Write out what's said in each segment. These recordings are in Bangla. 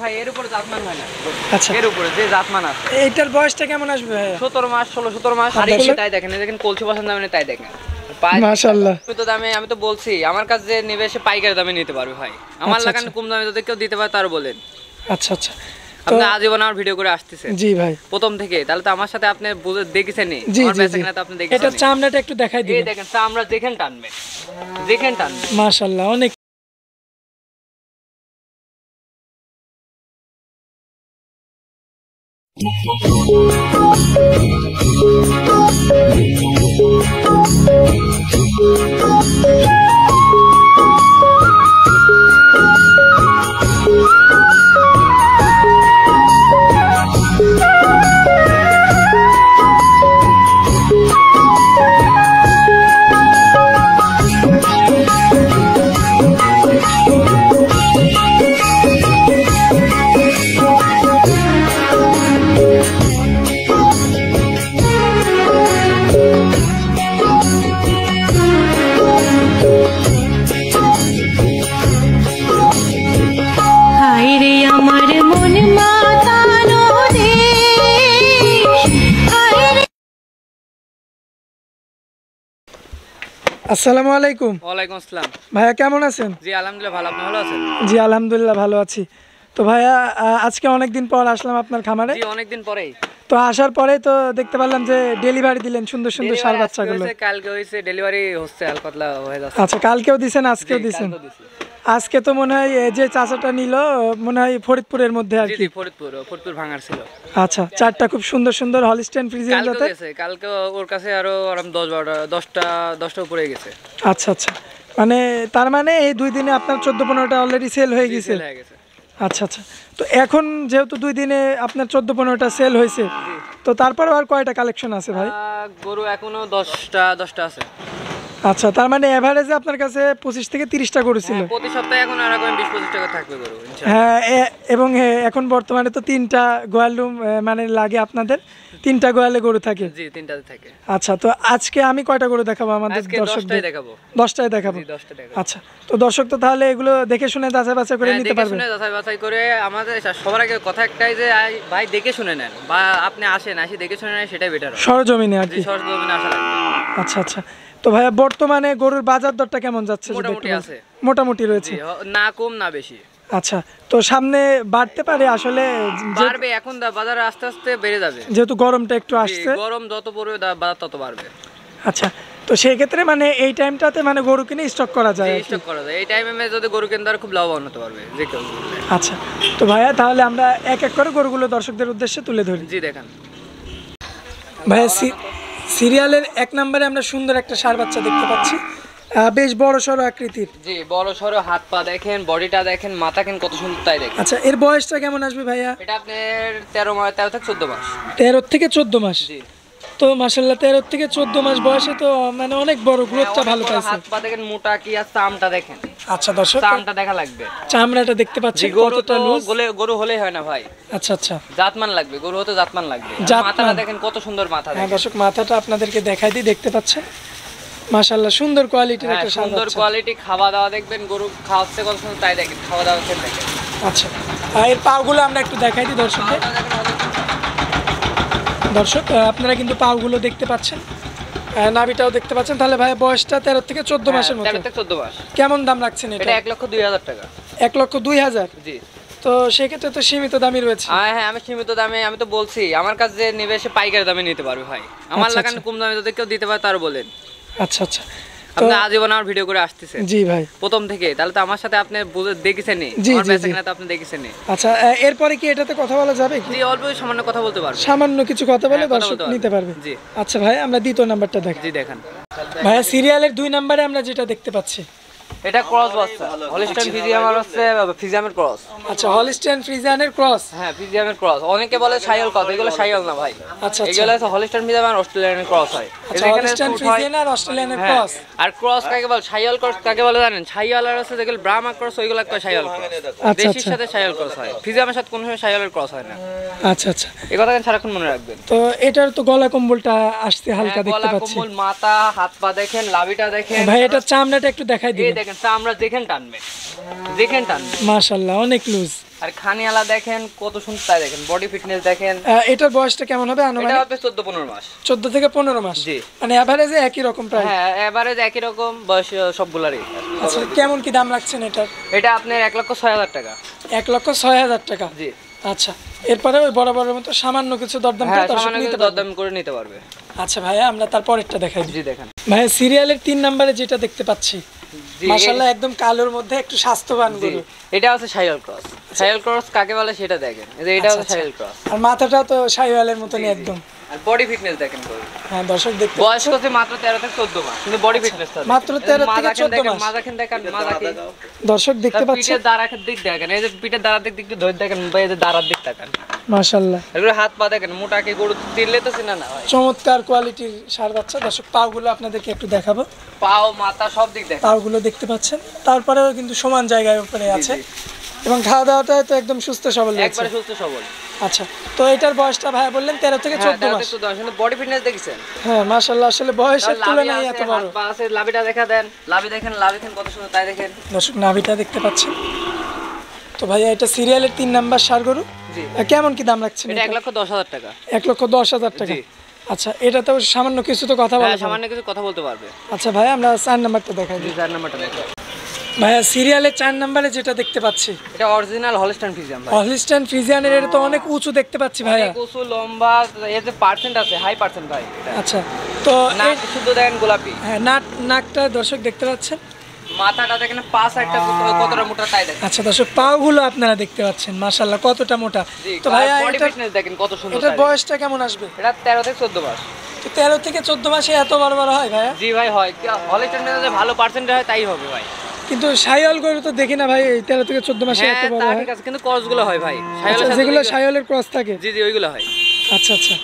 ভাই এর উপরে জাতমান হয় না। আচ্ছা, এর উপরে যে জাতমান আছে এইটার বয়সটা কেমন আসবে ভাই? 17 মাস 16-17 মাস। আর এই তাই দেখেন, দেখেন কলসি পছন্দ দামে তাই দেখেন মাশাআল্লাহ। তো দামে আমি তো বলছি আমার কাছে যে নেবে সে পাইকারি দামে নিতে পারবে ভাই। আমার লাগান কম দামে যদি কেউ দিতে পারে তার বলেন। আচ্ছা আচ্ছা, আপনি আজীবন আমার ভিডিও করে আসতেছেন। জি ভাই, প্রথম থেকে, তাহলে তো আমার সাথে আপনি বুঝে দেখেছেনই। আমার বেচাকেনা তো আপনি দেখেছেন। এটা চামড়াটা একটু দেখাই দিন। এই দেখেন চামড়া দেখেন টানবে, দেখেন টানবে। মাশাআল্লাহ, অনেক। আসসালামু আলাইকুম। ওয়ালাইকুম আসসালাম। ভাইয়া কেমন আছেন? জি আলহামদুলিল্লাহ ভালো, আপনি ভালো আছেন? জি আলহামদুলিল্লাহ ভালো আছি। তো ভাইয়া আজকে অনেকদিন পর আসলাম আপনার খামারে। জি অনেকদিন পরেই। তো আসার পরে তো দেখতে পারলাম যে ডেলিভারি দিলেন সুন্দর সুন্দর ষাঁড় বাচ্চাগুলো। কালকে হইছে ডেলিভারি, হচ্ছে হালকাতলা হয়ে যাচ্ছে। আচ্ছা, কালকেও দিছেন আজকেও দিছেন? আজকে তো মনে হয় যে চাচাটা নিল মনে হয় ফরিদপুরের মধ্যে আর কি। ফরিদপুর ভাঙার ছিল। আচ্ছা, চারটা খুব সুন্দর সুন্দর হলিস্টেইন ফ্রিজিয়ান জাতের। কালকে ওর কাছে আরো আরাম 10-12টা উপরে গেছে। আচ্ছা আচ্ছা, মানে তার মানে এই 2 দিনে আপনার 14-15টা অলরেডি সেল হয়ে গেছে। আচ্ছা আচ্ছা, তো এখন যেহেতু 2 দিনে আপনার 14-15টা সেল হয়েছে, তো তারপর আর কয়টা কালেকশন আছে ভাই? গরু এখনো 10টা আছে। আচ্ছা, তার মানে এভারেজে আপনার কাছে 25 থেকে 30টা গরু ছিল। প্রতি সপ্তাহে এখন আর 20-25 টাকা থাকবে গরু ইনশাআল্লাহ। হ্যাঁ, এবং এখন বর্তমানে তো 3টা গোয়াল রুম মানে লাগে আপনাদের, 3টা গোয়ালে গরু থাকে। জি 3টাতে থাকে। আচ্ছা, তো আজকে আমি কয়টা গরু দেখাবো আমাদের দর্শকদের? 10টাই দেখাবো। আচ্ছা, তো দর্শক তো তাহলে এগুলো দেখে শুনে যাচাই বাছাই করে নিতে পারবে। দেখে শুনে যাচাই বাছাই করে। আমাদের সবার আগে কথা একটাই যে ভাই দেখে শুনে নেন, বা আপনি আসেন, আসি দেখে শুনে নেন, সেটাই বেটার। সরজমিনে আর কি। সরজমিনে আসা লাগবে। আচ্ছা আচ্ছা, তো ভাইয়া বর্তমানে গরুর বাজার দরটা কেমন যাচ্ছে? মোটামুটি আছে। মোটামুটি রয়েছে, না কম না বেশি। আচ্ছা, তো সামনে বাড়তে পারে আসলে? বাড়বে, এখন বাজার আস্তে আস্তে বেড়ে যাবে, যেহেতু গরমটা একটু আসছে। গরম যত পড়বে বাজার তত বাড়বে। আচ্ছা, তো সেই ক্ষেত্রে মানে এই টাইমটাতে মানে গরু কিনে স্টক করা যায়। স্টক করা যায় এই টাইমে, যদি গরু কিনতে খুব লাভবান হতে পারবে যে কেউ। আচ্ছা, তো ভাইয়া তাহলে আমরা এক এক করে গরুগুলো দর্শকদের উদ্দেশ্যে তুলে ধরি। জি দেখান ভাইয়া। সিরিয়ালের 1 নম্বরে আমরা সুন্দর একটা ষাঁড় বাচ্চা দেখতে পাচ্ছি, বেশ বড় সড়ো আকৃতির। জি বড় সড়ো, হাত পা দেখেন, বডিটা দেখেন, মাথা কেন কত সুন্দর তাই দেখেন। আচ্ছা, এর বয়সটা কেমন আসবে ভাইয়া? এটা আপনার 13 থেকে 14 মাস। 13 থেকে 14 মাস। জি, তো মাশাআল্লাহ 13 থেকে 14 মাস বয়সে তো মানে অনেক বড়, গ্রোথটা ভালো পাইছে। হাত পা দেখেন মোটা কি, আর চামড়া দেখেন। আচ্ছা দর্শক, চামড়া দেখা লাগবে, চামড়াটা দেখতে পাচ্ছি কতটা লুজ। গরু হলেই হয় না ভাই। আচ্ছা আচ্ছা, জাতমান লাগবে, গরু হতে জাতমান লাগবে। মাথাটা দেখেন কত সুন্দর মাথা। হ্যাঁ দর্শক, মাথাটা আপনাদেরকে দেখাই দিই, দেখতে পাচ্ছেন মাশাআল্লাহ সুন্দর কোয়ালিটির একটা ষাঁড়। সুন্দর কোয়ালিটি। খাওয়া দাওয়া দেখবেন, গরু খাওয়াচ্ছে কত সুন্দর তাই দেখেন, খাওয়া দাওয়া দেখেন। আচ্ছা, এর পাগুলো আমরা একটু দেখাই দিই দর্শকদের। দর্শক আপনারা কিন্তু পাগুলো দেখতে পাচ্ছেন, নাভিটাও দেখতে পাচ্ছেন। তাহলে ভাই বয়সটা 13 থেকে 14 মাসের মতো। 13 থেকে 14 মাস। কেমন দাম রাখছেন এটা? 1,02,000 টাকা। 1,02,000? জি। তো সেক্ষেত্রে তো সীমিত দামই রয়েছে। হ্যাঁ, আমি সীমিত দামে, আমি তো বলছি আমার কাছে যে নেবে সে পাইকারি দামে নিতে পারবে ভাই। আমার লাগান কম দামে যদি কেউ দিতে পারে তার বলেন। আচ্ছা আচ্ছা, আপনি আজীবন আমার ভিডিও করে আসতেছেন। জি ভাই, প্রথম থেকে, তাহলে তো আমার সাথে আপনি বুঝে দেখেছেনই। আমার বেচাকেনা তো আপনি দেখেছেনই। আচ্ছা, এরপরে কি এটাতে কথা বলা যাবে কি? জি অল্প সামান্য কথা বলতে পারবে, সামান্য কিছু কথা বলে দর্শক নিতে পারবে। জি। আচ্ছা ভাই, আমরা দ্বিতীয় নাম্বারটা দেখি। জি দেখান ভাইয়া। সিরিয়ালের 2 নম্বরে আমরা যেটা দেখতে পাচ্ছি, এটা ক্রস বাচ্চা, হলিস্টাইন ফ্রিজিয়াম আর হচ্ছে ফ্রিজিয়ামের ক্রস। আচ্ছা, হলিস্টাইন ফ্রিজিয়ানের ক্রস। হ্যাঁ, ফ্রিজিয়ামের ক্রস। অনেকে বলে শাইওয়াল ক্রস, এগুলো শাইওয়াল না ভাই। আচ্ছা, এগুলো হচ্ছে হলিস্টাইন ফ্রিজিয়াম আর অস্ট্রেলিয়ানের ক্রস হয়। আচ্ছা, হলিস্টাইন ফ্রিজিয়ান আর অস্ট্রেলিয়ানের ক্রস। আর ক্রস কাকে বলে, শাইওয়াল ক্রস কাকে বলে জানেন? শাইওয়াল আর হচ্ছে যেগুলো ব্রাহ্মা ক্রস, ওইগুলো একটা শাইওয়াল ক্রস। দেশির সাথে শাইওয়াল ক্রস হয়, ফ্রিজিয়ামের সাথে কোনো সময় শাইওয়ালের ক্রস হয় না। আচ্ছা আচ্ছা, এই কথাটা সারাক্ষণ মনে রাখবেন। তো এটার তো গলা কম্বলটা আসছে হালকা দেখতে পাচ্ছি। গলা কম্বল, মাথা, হাত পা দেখেন, লাভিটা দেখেন। ভাই এটার চামড়াটা একটু দেখাই দিন। এই দেখেন দেখেন আমরা দেখেন টানবে মাশাআল্লাহ অনেক লুজ। আর খানিয়ালা দেখেন কত সুন্দর, তাই দেখেন বডি ফিটনেস দেখেন। এটার বয়সটা কেমন হবে? এটা হবে 14-15 মাস। 14 থেকে 15 মাস, জি। মানে এভারেজে একই রকম প্রায়? হ্যাঁ এভারেজ একই রকম বয়স সবগুলারই। আচ্ছা কেমন কি দাম রাখছেন এটার? এটা আপনার 1,06,000 টাকা। 1,06,000 টাকা, জি। আচ্ছা এরপরে ওই বরাবরের মতো সামান্য কিছু দরদাম করে দর্শক নিতে পারবে? দরদাম করে নিতে পারবে। আচ্ছা ভাইয়া আমরা তারপরেরটা দেখাই দিই। জি দেখেন ভাইয়া সিরিয়ালের 3 নম্বরে যেটা দেখতে পাচ্ছি, জি, মাশাআল্লাহ একদম কালোর মধ্যে একটু স্বাস্থ্যবান গরু। এটা হচ্ছে শাহিওয়াল ক্রস। শাহিওয়াল ক্রস কাকে বলে সেটা দেখেন, এটা হচ্ছে শাহিওয়াল ক্রস। আর মাথাটাও তো শাহিওয়ালের মতনই একদম। আর বডি ফিটনেস দেখেন গরু। হ্যাঁ দর্শক দেখতে বয়স হচ্ছে মাত্র 13 থেকে 14 মাস, কিন্তু বডি ফিটনেস মাত্র 13 থেকে 14 মাস। মাজাকেন দেখেন দর্শক দেখতে পাচ্ছেন পিঠের দাঁড়ার দিক দেখেন, এই যে পিঠের দাঁড়ার দিক ধরে দেখেন, এই যে দাঁড়ার দিক দেখেন মাশাআল্লাহ। এগুলো হাত পা দেখেন মোটা, কি গরু তিনলে তো চিনা না হয়। চমৎকার কোয়ালিটির ষাঁড় বাচ্চা। দর্শক পাগুলো আপনাদেরকে একটু দেখাবো, পাও মাথা সব দিক দেখেন, পাগুলো দেখতে পাচ্ছেন, তারপরেও কিন্তু সমান জায়গায় উপরে আছে এবং খাওয়া দাওয়াটা তো একদম সুস্থ সবল আছে, একবারে সুস্থ সবল। আচ্ছা তো এটার বয়সটা ভাই বললেন 13 থেকে 14 মাস। বডি ফিটনেস দেখেছেন? হ্যাঁ মাশাআল্লাহ, আসলে বয়সের তুলনায় এত বড়। আছে লাভিটা দেখা দেন, লাভি দেখেন কত সুন্দর, তাই দেখেন দর্শক নাভিটা দেখতে পাচ্ছেন। তো ভাইয়া এটা সিরিয়ালের 3 নাম্বার ষাঁড় গরু, জি। কেমন কি দাম রাখছেন? এটা 1,10,000 টাকা। 1,10,000 টাকা, জি। আচ্ছা এটাতে সামান্য কিছু তো কথা বলা হ্যাঁ যাবে? সামান্য কিছু কথা বলতে পারবে। আচ্ছা ভাই আমরা 4 নাম্বারটা দেখাই দিই। 4 নাম্বারটা দেখেন ভাইয়া সিরিয়ালের 4 নাম্বারে যেটা দেখতে পাচ্ছি, এটা অরিজিনাল হলস্টাইন ফ্রিজিয়ান ভাই। হলস্টাইন ফ্রিজিয়ানের, এটা তো অনেক উঁচু দেখতে পাচ্ছি ভাইয়া। অনেক উঁচু লম্বা, এর যে পার্সেন্ট আছে হাই পার্সেন্ট ভাই। আচ্ছা তো নাক শুদ্ধ দেখেন গোলাপি। হ্যাঁ নাকটা দর্শক দেখতে পাচ্ছেন, মাথাটা দেখেন পাঁচ একটা কতটা মোটা, তাই দেখেন। আচ্ছা দর্শক পাগুলো আপনারা দেখতে পাচ্ছেন মাশাআল্লাহ কতটা মোটা। তো ভাইয়া বডি এটা ফিটনেস দেখেন কত সুন্দর। এটার বয়সটা কেমন আসবে? এটা 13 থেকে 14 মাস। তো 13 থেকে 14 মাসে এত বড় বড় হয় ভাইয়া? জি ভাই হয়, হলস্টাইন যে ভালো পার্সেন্ট হয় তাই হবে ভাই। কিন্তু শাহিওয়াল গরু তো দেখি না ভাই এই 13 থেকে 14 মাসে এত হ্যাঁ বড় তা হয়। ঠিক আছে, কিন্তু ক্রসগুলো হয় ভাই। আচ্ছা যেগুলো শাহিওয়ালের ক্রস থাকে, জি ওইগুলো হয়। আচ্ছা আচ্ছা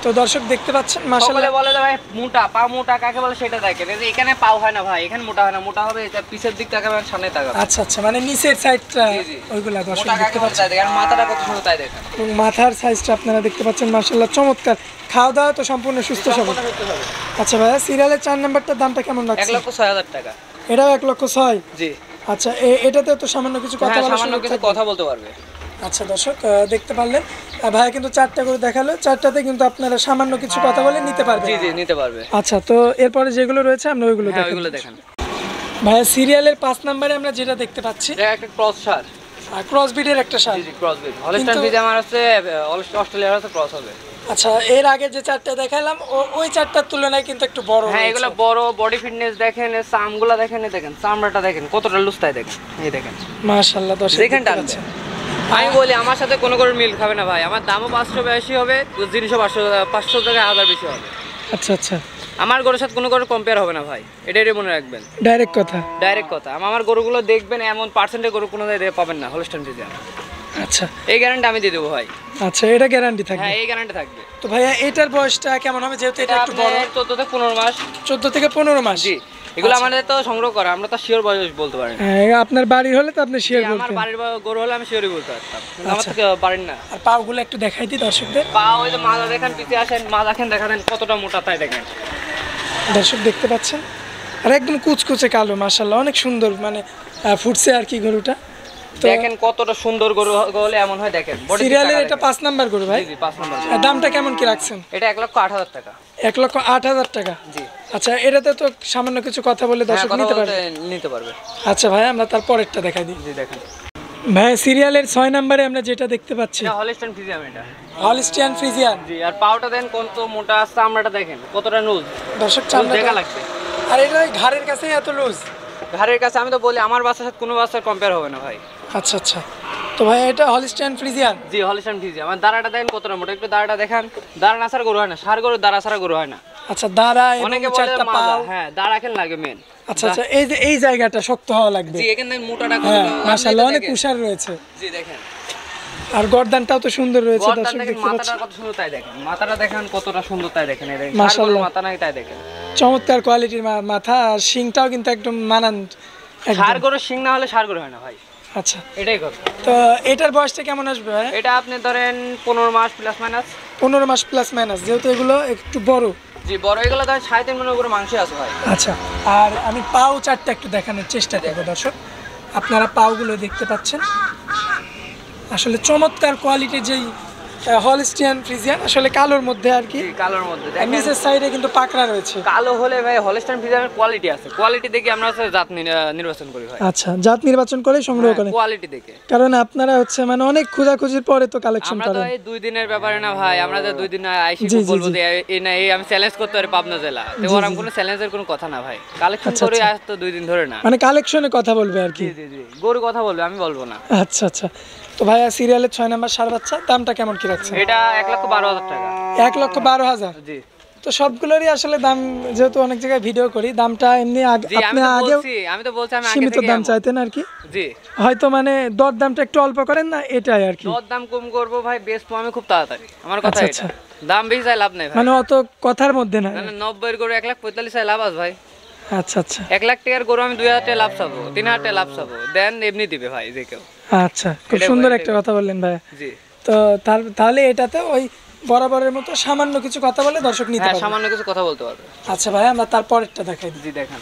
তো দর্শক দেখতে পাচ্ছেন মাশাআল্লাহ। বলে যে ভাই মোটা পা, মোটা কাকে বলে সেটা দেখেন। এই যে এখানে পাও হয় না ভাই, এখানে মোটা হয় না, মোটা হবে এটা পিছের দিক তাকাবেন, সামনে তাকাবেন। আচ্ছা আচ্ছা মানে নিচের সাইডটা জি। ওইগুলা দর্শক মোটা দেখতে কাকে বলে পাচ্ছেন। তাই দেখেন, মাথাটা কত সুন্দর তাই দেখেন। এবং মাথার সাইজটা আপনারা দেখতে পাচ্ছেন মাশাআল্লাহ চমৎকার। খাওয়া দাওয়া তো সম্পূর্ণ সুস্থ সবল। আচ্ছা ভাইয়া সিরিয়ালের 4 নাম্বারটার দামটা কেমন রাখছেন? 1,06,000 টাকা। এটাও 1,06,000? জি। আচ্ছা এটাতে তো সামান্য কিছু কথা বলা, সামান্য কিছু কথা বলতে পারবে। আচ্ছা দর্শক দেখতে পারলেন ভাইয়া কিন্তু 4টা করে দেখালো, 4টাতে কিন্তু আপনারা সামান্য কিছু কথা বলে নিতে পারবেন। জি নিতে পারবে। আচ্ছা তো এরপরে যেগুলো রয়েছে আমরা ওইগুলো হ্যাঁ দেখি। ওইগুলো দেখেন ভাইয়া সিরিয়ালের 5 নম্বরে আমরা যেটা দেখতে পাচ্ছি, এটা একটা ক্রস সার। ক্রস বিডের একটা ষাঁড়। জি ক্রস বিড। হলস্টাইন ফ্রিজিয়ান আমার আছে, অস্ট্রেলিয়ার আছে ক্রস হবে। আচ্ছা এর আগে যে 4টা দেখালাম ওই 4টার তুলনায় কিন্তু একটু বড়। হ্যাঁ এগুলো বড়, বডি ফিটনেস দেখেন, চামগুলা দেখেন, দেখেন চামড়াটা দেখেন কতটা লুজ, তাই দেখেন। এই দেখেন মাশাআল্লাহ দর্শক দেখেন টানছে। আমি বলি আমার সাথে কোনো করে মিল খাবে না ভাই। আমার দামও 500 বেশি হবে, জিনিসও 500 টাকা 1000 বেশি হবে। আচ্ছা আচ্ছা আমার গরুর সাথে কোনো করে কম্পেয়ার হবে না ভাই, এটাই মনে রাখবেন। ডাইরেক্ট কথা, ডাইরেক্ট কথা। আমার গরুগুলো দেখবেন, এমন পার্সেন্টের গরু কোনো জায়গায় পাবেন না হলস্টাইন ফ্রিজিয়ান। আচ্ছা এই গ্যারান্টি আমি দিয়ে দেবো ভাই। আচ্ছা এটা গ্যারান্টি থাকবে? হ্যাঁ এই গ্যারান্টি থাকবে। তো ভাইয়া এটার বয়সটা কেমন হবে, যেহেতু এটা একটু বড়? 14 থেকে 15 মাস। 14 থেকে 15 মাস? জি। এগুলো আমাদের তো সংগ্রহ করা, আমরা তো শিওর বয়স বলতে পারি না। হ্যাঁ আপনার বাড়ির হলে তো আপনি শিওর বলতেন। আমার বাড়ির গরু হলে আমি শিওরই বলতে পারতাম, আমার তো বাড়ির না। আর পাগুলো একটু দেখাই দিই দর্শকদের। পা ওই যে মাজা দেখেন, পিছিয়ে আসেন, মাজা দেখেন, দেখা দেন কতটা মোটা, তাই দেখেন। দর্শক দেখতে পাচ্ছেন আর একদম কুচকুচে কালো মাশাআল্লাহ, অনেক সুন্দর মানে ফুটছে আর কি গরুটা। দেখেন কতটা সুন্দর গরু হলে এমন হয় দেখেন। সিরিয়ালের এটা 5 নাম্বার গরু ভাই? জি 5 নাম্বার। আর দামটা কেমন কি রাখছেন? এটা 1,08,000 টাকা। 1,08,000 টাকা? জি। আচ্ছা এটাতে তো সামান্য কিছু কথা বলে দর্শক নিতে পারবে। আচ্ছা ভাই আমরা তার পরেরটা দেখাই দিই। জি দেখেন ভাই সিরিয়ালের 6 নম্বরে আমরা যেটা দেখতে পাচ্ছি, এটা হলস্টাইন ফ্রিজিয়ান। এটা হলস্টিয়ান ফ্রিজিয়ান। জি। আর পাউটা দেন কত মোটা, চামড়াটা দেখেন কতটা লুজ, দর্শক চামড়া দেখা লাগবে। আর এটা ঘাড়ের কাছেই এত লুজ? ঘাড়ের কাছে আমি তো বলি আমার বাচ্চার সাথে কোনো বাচ্চার কম্পেয়ার হবে না ভাই। আচ্ছা আচ্ছা তো ভাই এটা হলস্টিয়ান ফ্রিজিয়ান? জি হলস্টাইন ফ্রিজিয়ান। আমার দাঁড়াটা দেখেন কতটা মোটা, একটু দাঁড়াটা দেখেন। দাঁড়া না ছাড়া গরু হয় না, ষাঁড় গরু দাঁড়া ছাড়া গরু হয় না। আচ্ছা দাঁড়া এবং অনেকে বলে চারটা পা। হ্যাঁ দাঁড়া কেন লাগে মেন। আচ্ছা আচ্ছা এই যে এই জায়গাটা শক্ত হওয়া লাগবে। জি এখানে মোটাটা হ্যাঁ কতটা, মাশাআল্লাহ অনেক উষার রয়েছে। জি দেখেন। আর গর্দানটাও তো সুন্দর রয়েছে দর্শক দেখতে পাচ্ছেন। মাথাটা কত সুন্দর তাই দেখেন, মাথাটা দেখেন কতটা সুন্দর তাই দেখেন। এই দেখেন মাশাআল্লাহ মাথা নাই তাই দেখেন, চমৎকার কোয়ালিটির মাথা। আর শিংটাও কিন্তু একদম মানান। ষাঁড় গরু শিং না হলে ষাঁড় গরু হয় না ভাই। আচ্ছা এটাই কথা। তো এটার বয়সটা কেমন আসবে ভাই? এটা আপনি ধরেন 15 মাস প্লাস মাইনাস। 15 মাস প্লাস মাইনাস, যেহেতু এগুলো একটু বড়। জি বড় এগুলো ধরেন 3.5 মনের উপরে মাংস আছে ভাই। আচ্ছা, আর আমি পাও চারটা একটু দেখানোর চেষ্টা করবো দর্শক। আপনারা পাওগুলো দেখতে পাচ্ছেন, আসলে চমৎকার কোয়ালিটির যেই হলস্টিয়ান ফ্রিজিয়ান, আসলে কালোর মধ্যে আর কি, কালোর মধ্যে আর নিচের সাইডে কিন্তু পাকড়া রয়েছে। কালো হলে ভাই হলস্টাইন ফ্রিজিয়ানের কোয়ালিটি আছে, কোয়ালিটি দেখে আমরা হচ্ছে জাত নির্বাচন করি ভাই। আচ্ছা, জাত নির্বাচন করে সংগ্রহ করেন কোয়ালিটি দেখে, কারণ আপনারা হচ্ছে মানে অনেক খোঁজাখুঁজির পরে তো কালেকশন আমরা তো করেন। এই 2 দিনের ব্যাপারে না ভাই, আমরা তো 2 দিন আইসি জি, জি, বলবো জি। যে এই না এই আমি চ্যালেঞ্জ করতে পারি পাবনা জেলা, তো ওরকম কোনো চ্যালেঞ্জের কোনো কথা না ভাই, কালেকশন আচ্ছা, করে আচ্ছা। আজ তো 2 দিন ধরে না। মানে কালেকশনে কথা বলবে আর কি। জি জি জি, গরু কথা বলবে, আমি বলবো না। আচ্ছা আচ্ছা, তো ভাইয়া সিরিয়ালের 6 নাম্বার ষাঁড় বাচ্চা দামটা কেমন কি রাখছেন? এটা 1,12,000 টাকা। 1,12,000। জি তো সবগুলোরই আসলে দাম, যেহেতু অনেক জায়গায় ভিডিও করি, দামটা এমনি জি, আপনি আগেও আমি তো বলছি আমি আগে সীমিত থেকে দাম চাইতেন আর কি, জি হয়তো মানে দর দামটা একটু অল্প করেন না, এটাই আর কি। দর দাম কম করবো ভাই, বেচবো আমি খুব তাড়াতাড়ি, আমার কথা আচ্ছা, এটা। আচ্ছা। দাম বেশি চাই লাভ নাই ভাই, মানে অত কথার মধ্যে না। না না 90 এর গরু 1,45,000 চাই লাভ আছে ভাই। আচ্ছা আচ্ছা 1 লাখ টাকার গরু আমি 2,000 টাকা লাভ চাবো, 3,000 টাকা লাভ চাবো, দেন এমনি দিবে ভাই যে কেউ। আচ্ছা, খুব সুন্দর একটা কথা বললেন ভাইয়া। জি তো তাহলে এটাতে ওই বরাবরের মতো সামান্য কিছু কথা বলে দর্শক নিতে হ্যাঁ, পারবে। সামান্য কিছু কথা বলতে পারবে। আচ্ছা ভাই, আমরা তারপরেরটা দেখাই দিই। জি দেখেন,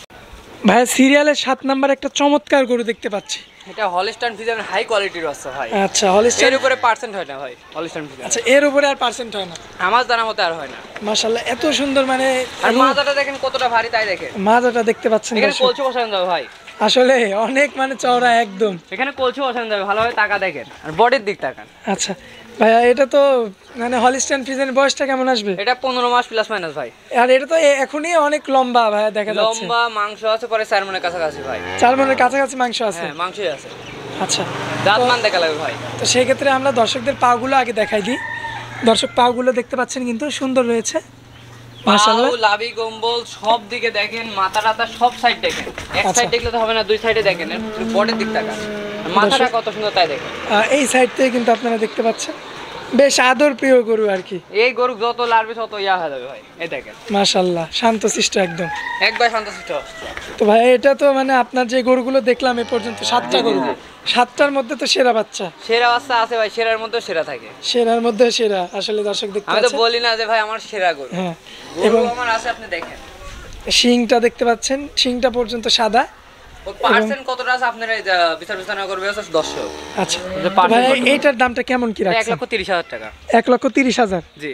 ভাইয়া সিরিয়ালের 7 নাম্বার একটা চমৎকার গরু দেখতে পাচ্ছি। এটা হলস্টাইন ফ্রিজিয়ান হাই কোয়ালিটির আছে ভাই, আচ্ছা, হলিস্টাইন। এর উপরে পার্সেন্ট হয় না ভাই হলস্টাইন ফ্রিজিয়ান, আচ্ছা, এর উপরে আর পার্সেন্ট হয় না? আমার জানা মতে আর হয় না। মাশাআল্লাহ, এত সুন্দর মানে। আর মাজাটা দেখেন কতটা ভারী, তাই দেখেন মাজাটা দেখতে পাচ্ছেন এখানে দর্শক? কলসি বসানো যাবে ভাই, আসলে অনেক মানে চওড়া একদম। এখানে কলসি বসানো যাবে, ভালোভাবে টাকা দেখেন আর বডির দিক তাকান। আচ্ছা ভাইয়া, এটা তো মানে হলিস্টাইন ফ্রিজিয়ানের বয়সটা কেমন আসবে? এটা 15 মাস প্লাস মাইনাস ভাই, আর এটা তো এখনই অনেক লম্বা ভাইয়া দেখা যাচ্ছে। লম্বা, মাংস আছে পরে 4 মনের কাছাকাছি ভাই। 4 মনের কাছাকাছি মাংস আছে। হ্যাঁ মাংসই আছে, আচ্ছা, জাতমান দেখা লাগবে ভাই। তো সেই ক্ষেত্রে আমরা দর্শকদের পাগুলো আগে দেখাই দিই। দর্শক পাগুলো দেখতে পাচ্ছেন কিন্তু সুন্দর রয়েছে মাশাআল্লাহ। পাও, লাভি, গম্বল সব দিকে দেখেন, মাথা টাথা সব সাইড দেখেন, এক আচ্ছা। সাইড দেখলে তো হবে না, 2 সাইডে দেখেন, বডির দিক তাকান, মাথাটা কত সুন্দর তাই দেখেন। এই সাইড থেকে কিন্তু আপনারা দেখতে পাচ্ছেন বেশ আদর প্রিয় গরু আর কি। এই গরু যত লাড়বে তত ইয়া হয়ে যাবে ভাই, এই দেখেন মাশাআল্লাহ, শান্তশিষ্ট একদম। একবার শান্তশিষ্ট। তো ভাই এটা তো মানে আপনার যে গরুগুলো দেখলাম এ পর্যন্ত 7টা গরু, 7টার মধ্যে তো সেরা বাচ্চা। সেরা বাচ্চা আছে ভাই, সেরার মধ্যে সেরা থাকে, সেরার মধ্যে সেরা। আসলে দর্শক দেখতে আমি তো পাচ্ছেন, বলি না যে ভাই আমার সেরা গরু, হ্যাঁ, গরু এবং আমার আছে, আপনি দেখেন শিংটা দেখতে পাচ্ছেন, শিংটা পর্যন্ত সাদা। ওই পার্সেন্ট কতটা আছে আপনারা বিচার বিবেচনা করবে হচ্ছে দর্শক। আচ্ছা যে percent ভাই, কত? এইটার দামটা কেমন কি রাখছেন? 1,30,000 টাকা। 1,30,000। জি,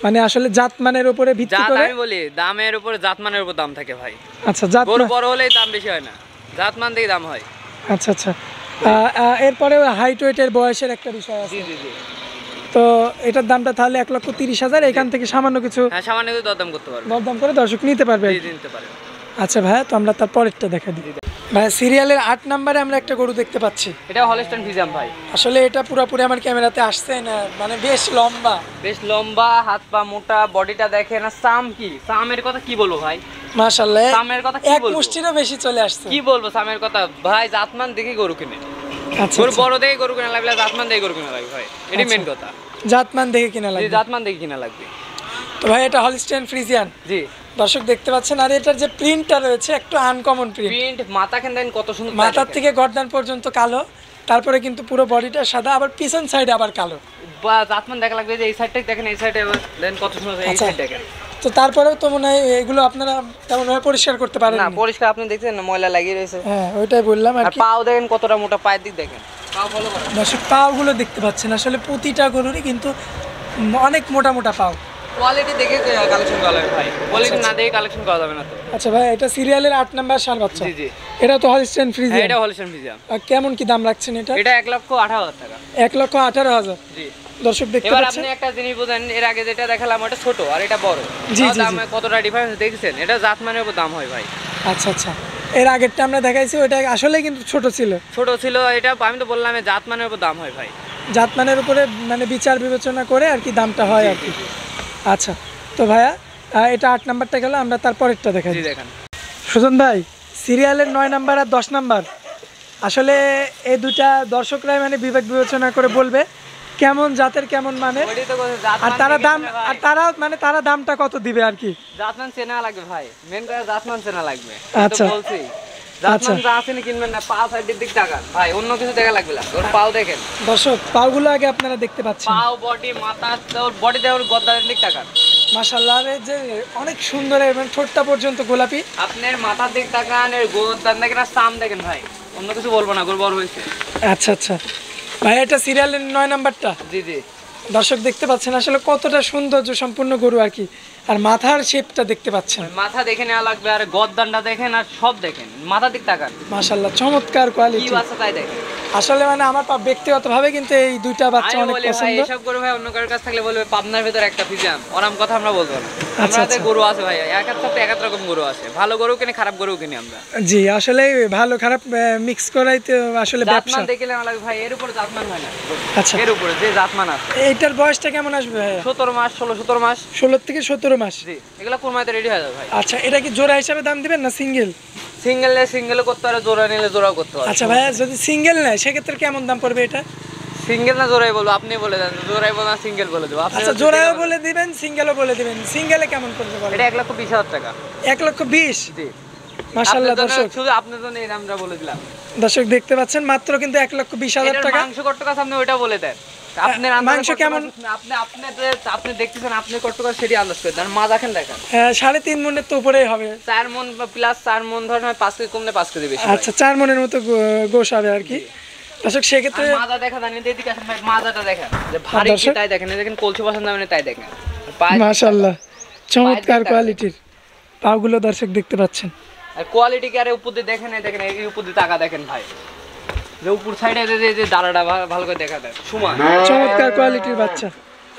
মানে আসলে জাতমানের উপরে ভিত্তি জাত করে। আমি বলি দামের উপরে জাতমানের উপর দাম থাকে ভাই, আচ্ছা, জাত গরু বড় হলেই দাম বেশি হয় না, জাতমান দেখে দাম হয়। আচ্ছা আচ্ছা, এরপরে হাইট ওয়েটের বয়সের একটা বিষয় আছে। জি জি জি, তো এটার দামটা তাহলে 1,30,000। এখান থেকে সামান্য কিছু হ্যাঁ সামান্য কিছু দরদাম করতে পারবে, দরদাম করে দর্শক নিতে পারবে আর জি কি। নিতে পারে। আচ্ছা ভাইয়া, তো আমরা তার পরেরটা দেখা দিই। ভাই সিরিয়ালের 8 নম্বরে আমরা একটা গরু দেখতে পাচ্ছি। এটা হলস্টাইন ফ্রিজিয়ান ভাই, আসলে এটা পুরোপুরি আমার ক্যামেরাতে আসছে না, মানে বেশ লম্বা। বেশ লম্বা, হাত পা মোটা, বডিটা দেখেন, আর সাম কি, সামের কথা কি বলবো ভাই, মাশাআল্লাহ, সামের কথা কি এক বলবো, মুষ্টিরও বেশি চলে আসছে। কি বলবো সামের কথা ভাই, জাতমান দেখে গরু কিনে, আচ্ছা গরু আচ্ছা, বড় দেখে গরু কিনা লাগলে জাতমান দেখে গরু কিনা লাগবে ভাই, এটাই মেন কথা, জাতমান দেখে কিনা জি লাগবে। জাতমান দেখে কিনা লাগবে। তো ভাই এটা হলিস্টাইন ফ্রিজিয়ান জি, দর্শক দেখতে পাচ্ছেন, আর এটার যে প্রিন্টটা রয়েছে একটু আনকমন প্রিন্ট। প্রিন্ট, মাথা কেন দেন কত সুন্দর, মাথার থেকে গর্দান পর্যন্ত কালো, তারপরে কিন্তু পুরো বডিটা সাদা, আবার পিছন সাইডে আবার কালো। বা জাতমান দেখা লাগবে যে এই সাইডটা দেখেন, এই সাইডে দেন কত সুন্দর, এই আচ্ছা। সাইড দেখেন। তো তারপরেও তো মনে হয় এগুলো আপনারা তেমনভাবে পরিষ্কার করতে পারেন না পরিষ্কার, আপনি দেখছেন না ময়লা লাগিয়ে রয়েছে, হ্যাঁ ওইটাই বললাম আর আর কি। পাও দেখেন কতটা মোটা, পায়ের দিক দেখেন, পাও ফলো করেন, দর্শক পাওগুলো দেখতে পাচ্ছেন, আসলে প্রতিটা গরুরই কিন্তু অনেক মোটা মোটা পাও। কোয়ালিটি দেখে কালেকশন করা লাগবে ভাই, কোয়ালিটি না দেখে কালেকশন করা যাবে না তো। আচ্ছা ভাই, এটা সিরিয়ালের 8 নাম্বার ষাঁড় বাচ্চা। জি জি, এটা তো হলিস্টাইন হ্যাঁ ফ্রিজিয়ান। এটা হলস্টাইন ফ্রিজিয়ান। আর কেমন কি দাম রাখছেন এটা? এটা 1,18,000 টাকা। 1,18,000। জি, দর্শক দেখতে এবার পাচ্ছেন, আপনি একটা জিনিস বুঝেন, এর আগে যেটা দেখালাম ওটা ছোট আর এটা বড়, জি, তাও জি, দামে জি। কতটা ডিফারেন্স দেখছেন, এটা জাতমানের উপর দাম হয় ভাই। আচ্ছা আচ্ছা, এর আগেরটা আমরা দেখাইছি ওইটা আসলে কিন্তু ছোট ছিল। ছোট ছিল এটা, আমি তো বললাম জাতমানের উপর দাম হয় ভাই। জাতমানের উপরে মানে বিচার বিবেচনা করে আর কি দামটা হয় আর কি। আচ্ছা, তো ভাইয়া এটা 8 নাম্বারটা গেল, আমরা তারপরেরটা দেখাই। জি দেখেন, সুজন ভাই সিরিয়ালের 9 নাম্বার আর 10 নাম্বার, আসলে এই দুটা দর্শকরাই মানে বিবেক বিবেচনা করে বলবে কেমন জাতের কেমন মানে, ওইটাই তো কথা, আর জাতমান তারা দেখে দাম, কিনা ভাই। আর তারা দামটা কত দিবে আর কি। জাতমান চেনা লাগবে ভাই, মেন কথা জাতমান চেনা লাগবে। আচ্ছা। তো বলছি জাতমান যা আছে না কিনবেন না, পা সাইডের দিক তাকান ভাই, অন্য কিছু দেখা লাগবে না, ওর পাও দেখেন, দর্শক পাওগুলো আগে আপনারা দেখতে পাচ্ছেন। পাও, বডি, মাথা, ওর বডিতে ওর গদ্দারের দিক তাকান, মাশাআল্লাহ, আরে যে অনেক সুন্দর এবং ঠোঁটটা পর্যন্ত গোলাপি। আপনার মাথার দিক তাকান, এর গোদান দেখেন আর সাম দেখেন ভাই, অন্য কিছু বলবো না, গরু বড় হয়েছে। আচ্ছা আচ্ছা ভাই, এটা সিরিয়ালের 9 নাম্বারটা। জি জি। দর্শক দেখতে পাচ্ছেন আসলে কতটা সৌন্দর্য সম্পূর্ণ গরু আর কি, আর মাথার শেপটা দেখতে পাচ্ছেন। মাথা দেখে নেওয়া লাগবে, আর গদ্দানটা দেখেন আর সব দেখেন, মাথার দিক তাকান, মাশাআল্লাহ চমৎকার কি কোয়ালিটি। বাচ্চা তাই দেখেন। আসলে মানে আমার ব্যক্তিগতভাবে কিন্তু এই দুইটা বাচ্চা আমি অনেক বলি ভাই, পছন্দ। এসব গরু ভাই অন্য কারোর কাছ থাকলে বলবে পাবনার ভিতর একটা ফিজাম, ওরম কথা আমরা বলবো না। আচ্ছা, আমাদের আচ্ছা। গরু আছে ভাই, এক এক সপ্তাহে এক এক রকম গরু আছে, ভালো গরু কিনে খারাপ গরু কিনি আমরা। জি, আসলে ভালো খারাপ মিক্স করাই তো আসলে ব্যবসা। জাতমান দেখলে আমার লাগে ভাই, এর উপরে জাতমান হয় না। আচ্ছা, এর উপরে যে জাতমান আছে, এইটার বয়সটা কেমন আসবে ভাইয়া? 17 মাস 16-17 মাস। 16 থেকে 17 মাস। জি, এগুলা কোরবানিতে রেডি হয়ে যাবে ভাই। আচ্ছা, এটা কি জোড়া হিসাবে দাম দিবেন না সিঙ্গেল? সিঙ্গেল করতে পারে, জোড়া নিলে জোড়াও করতে পারে। আচ্ছা ভাইয়া, যদি সিঙ্গেল নেয় সেক্ষেত্রে কেমন দাম পড়বে এটা? সিঙ্গেল না জোড়াই বলবো, আপনি বলে দেন, জোড়াই বলো না সিঙ্গেল বলে দেবো। আপনি আচ্ছা, জোড়াও বলে দিবেন, সিঙ্গেলও বলে দিবেন। সিঙ্গেলে কেমন পড়বে বলেন? এটা 1,20,000 টাকা। 1,20,000। জি, মাশাআল্লাহ আপনার জন্য, দর্শক, শুধু আপনার জন্য এই নামটা বলে দিলাম। দর্শক দেখতে পাচ্ছেন মাত্র কিন্তু 1,20,000 এটার টাকা। মাংস কত টাকা আপনি ওইটা বলে দেন। আপনার মাংস কেমন? আপনি দেখতেছেন, আপনি কত টাকা সেটি আন্দাজ করে দেন। মাছ দেখেন দেখেন 3.5 মনের তো উপরেই হবে। 4 মন প্লাস 4 মন, ধরেন 5 কেজি কমলে 5 কেজি বেশি। আচ্ছা, 4 মনের মতো গোশ হবে আর কি। দর্শক সেক্ষেত্রে মাজা দেখা জানি, এদিকে আসেন ভাই, মাজাটা দেখেন যে ভারী কি দর্শক? তাই দেখেন, এই দেখেন কলসি পছন্দ হবে না তাই দেখেন। পায়ের- মাশাআল্লাহ চমৎকার দেখতে কোয়ালিটির পাগুলো দর্শক দেখতে পাচ্ছেন। আর কোয়ালিটি কি আরে উপর দিয়ে দেখেন, এই দেখেন এই উপর দিয়ে টাকা দেখেন ভাই, যে উপর সাইডে যে দাঁড়াটা ভালো করে দেখা দেয় সমান। চমৎকার কোয়ালিটির বাচ্চা।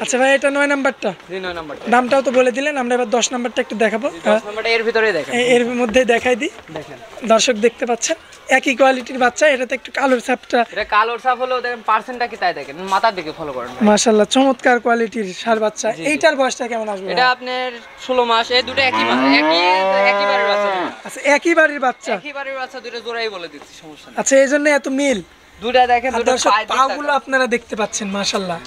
আচ্ছা ভাই, এটা 9 নাম্বারটা, 9 নাম্বারটা। দামটাও তো বলে দিলেন। আমরা এবার 10 নাম্বারটা একটু দেখাবো। 10 নাম্বারটা এর ভিতরেই দেখেন। এর মধ্যে দেখাই দিই। দেখেন দর্শক দেখতে পাচ্ছেন একই কোয়ালিটির বাচ্চা, এটাতে একটু কালোর ছাপটা। এটা কালোর সাপ হলো, দেখেন পার্সেন্টটা কি তাই দেখেন, মাথার দিকে ফলো করেন ভাই। মাশাআল্লাহ চমৎকার কোয়ালিটির ষাঁড় বাচ্চা। এইটার বয়সটা কেমন আসবে? এটা আপনার 16 মাস, এই দুটো একই মাস, একই বারের বাচ্চা দুটো। আচ্ছা, একই বাড়ির বাচ্চা। একই বারের বাচ্চা, দুটো জোড়াই বলে দিচ্ছি, সমস্যা নেই। আচ্ছা, এই জন্য এত মিল। দুটা দেখেন, আর দুটো দর্শক পায়ের দিক পাগুলো তাকান। আপনারা দেখতে পাচ্ছেন মাশাআল্লাহ,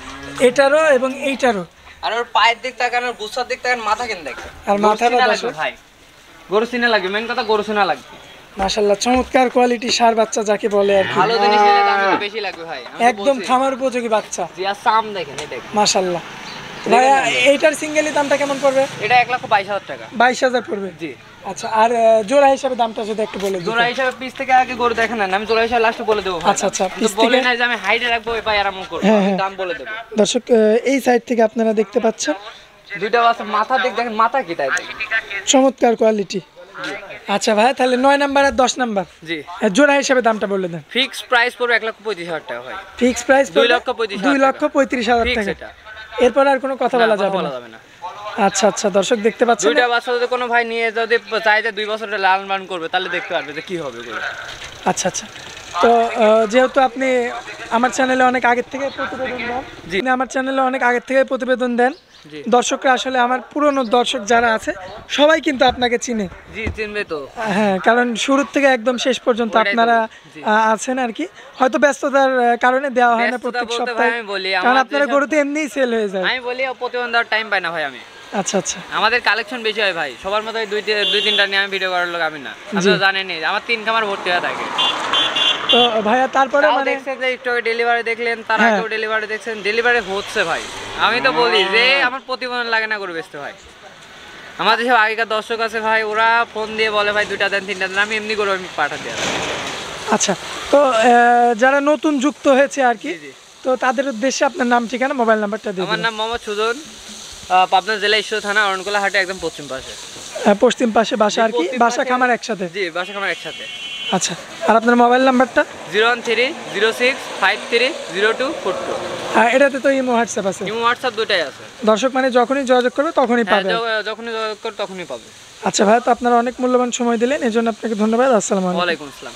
এটারও এবং এইটারও। আর ওর পায়ের দিক তাকান, ওর গুছার দিক তাকান, মাথা কেন দেখেন। আর গরু মাথাটা চিনা দর্শক? লাগবে ভাই, গরু চিনা লাগবে, মেন কথা গরু চিনা লাগবে। মাশাআল্লাহ চমৎকার কোয়ালিটির ষাঁড় বাচ্চা যাকে বলে আর কি। ভালো জিনিস নিলে দাম একটু বেশি লাগবে ভাই, আমি তো একদম বলছি। খামার উপযোগী বাচ্চা। জি, আর সাম দেখেন, এই দেখেন। মাশাআল্লাহ ভাইয়া, এইটার সিঙ্গেলি দামটা কেমন পড়বে? এটা 1,22,000 টাকা। 22,000 পড়বে। জি। আচ্ছা, আর জোড়া হিসাবে দামটা যদি একটু বলে দিতেন। জোড়া হিসাবে পিস থেকে আগে গরু দেখেন না, আমি জোড়া হিসাবে লাস্টে বলে দেবো ভাই। আচ্ছা, আচ্ছা, কিন্তু পিস বলি থেকে- না যে আমি হাইডে রাখবো এই পাই আরাম করবো, হ্যাঁ, আমি হ্যাঁ। দাম বলে দেবো। দর্শক এই সাইড থেকে আপনারা দেখতে পাচ্ছেন দুইটা আছে, মাথা দিক দেখেন, মাথা কি তাই দেখেন। চমৎকার কোয়ালিটি। আচ্ছা ভাই, তাহলে 9 নাম্বার আর 10 নাম্বার জি, জোড়া হিসাবে দামটা বলে দেন। ফিক্স প্রাইস পড়বে 1,35,000 টাকা ভাই। ফিক্স প্রাইস 2,35,000 2,35,000 ফিক্স টাকা। এটা। এরপর আর কোনো কথা বলা না, যাবে বলা না। যাবে না। আচ্ছা আচ্ছা, দর্শক দেখতে পাচ্ছেন। দুইটা বাচ্চা যদি কোনো ভাই নিয়ে যদি চাই যে 2 বছর লালন পালন করবে, তাহলে দেখতে পারবে যে কি হবে গরু। আচ্ছা আচ্ছা, তো যেহেতু আপনি আমার চ্যানেলে অনেক আগের থেকে প্রতিবেদন দেন, জি। আপনি আমার চ্যানেলে অনেক আগের থেকে প্রতিবেদন দেন, জি। দর্শকরা আসলে আমার পুরনো দর্শক যারা আছে সবাই কিন্তু আপনাকে চিনে। জি, চিনবে তো। হ্যাঁ, কারণ শুরুর থেকে একদম শেষ পর্যন্ত ওটাই তো, আপনারা জি। আছেন আর কি। হয়তো ব্যস্ততার কারণে দেওয়া হয় না ব্যস্ততা প্রত্যেক বলতে সপ্তাহে, ভাই আমি বলি, কারণ আমার আপনারা যেসব- গরুতে এমনিই সেল হয়ে যায়। আমি বলি প্রতিবন্ধ দেওয়ার টাইম পাই না ভাই আমি। আচ্ছা আচ্ছা, আমাদের কালেকশন বেশি হয় ভাই, সবার মতো 2-3টা নিয়ে আমি ভিডিও করার লোক আমি না, আপনি তো জানেনই আমার 3 খামার ভর্তি হয়ে থাকে। তো ভাইয়া তারপরে তাও মানে দেখছেন যে একটু ডেলিভারি দেখলেন, তার হ্যাঁ। আগেও ডেলিভারি দেখছেন, ডেলিভারি হচ্ছে ভাই। আমি তো বলি যে আমার প্রতিবন্ধ লাগে না গরু বেচতে ভাই। আমার যেসব আগেকার দর্শক আছে ভাই, ওরা ফোন দিয়ে বলে ভাই 2টা দেন 3টা দেন, আমি এমনি করে আমি পাঠা দিয়ে দেব। আচ্ছা, তো যারা নতুন যুক্ত হয়েছে আর কি, জি, জি। তো তাদের উদ্দেশ্যে আপনার নাম ঠিকানা মোবাইল নাম্বারটা দিয়ে আমার দিন। নাম মোহাম্মদ সুজন, পাবনা জেলা ঈশ্বর থানা অরণকোলা হাটে একদম পশ্চিম পাশে। পশ্চিম পাশে বাসা আর কি, পশ্চিম বাসা পাশে- খামার একসাথে। জি, বাসা খামার একসাথে। আচ্ছা, আর আপনার মোবাইল নাম্বারটা? 01306530242। এটাতে তো ইমো হোয়াটসঅ্যাপ আছে। ইমো হোয়াটসঅ্যাপ দুটাই আছে। দর্শক মানে যখনই যোগাযোগ করবে তখনই হ্যাঁ, পাবে। যখনই যোগাযোগ করো তখনই পাবে। আচ্ছা ভাই, তো আপনারা অনেক মূল্যবান সময় দিলেন, এজন্য আপনাকে ধন্যবাদ। আসসালামু আলাইকুম। ওয়ালাইকুম আসসালাম।